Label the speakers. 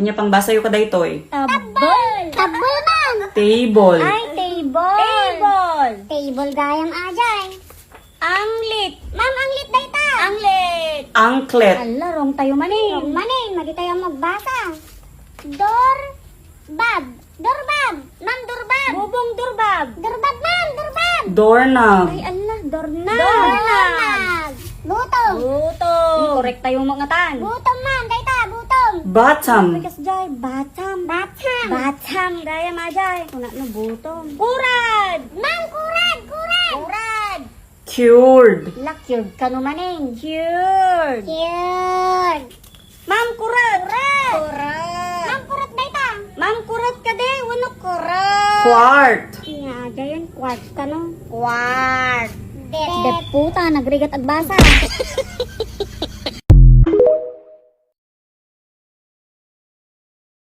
Speaker 1: Nya pang basayo ka daytoy.
Speaker 2: Tabol. Tabol man.
Speaker 1: Table.
Speaker 2: Ay, table. Table. Table gayam ajay. Anglit. Ma'am, anglit dayta. Anglit.
Speaker 1: Anklet.
Speaker 2: Ala, wrong tayo manin. Wrong manin, magi tayo magbasa. Bab. Dorbab. Ma'am, dorbab. Bubong dorbab. Dorbab, ma'am, dorbab.
Speaker 1: Doorknob.
Speaker 2: Ay, ala, doorknob. Doorknob. Butong. Butong. Correct tayo mga tan. Butong, ma'am, dayta, butong.
Speaker 1: Bottom.
Speaker 2: Bigas jay, batam. Batam. Batam, gaya majay. Kuna no butong. Kurad. Ma'am, kurad, kurad. Kurad.
Speaker 1: Cured.
Speaker 2: Cured ka no maning. Cured. Cured. Ma'am, kurat. Kurat. Kurat. Ma'am, kurat dayta. Ma'am, kurat ka de. Wano kurat.
Speaker 1: Quart.
Speaker 2: Nga, gayon. Quart ka no. Quart. De puta, nagrigat at basa.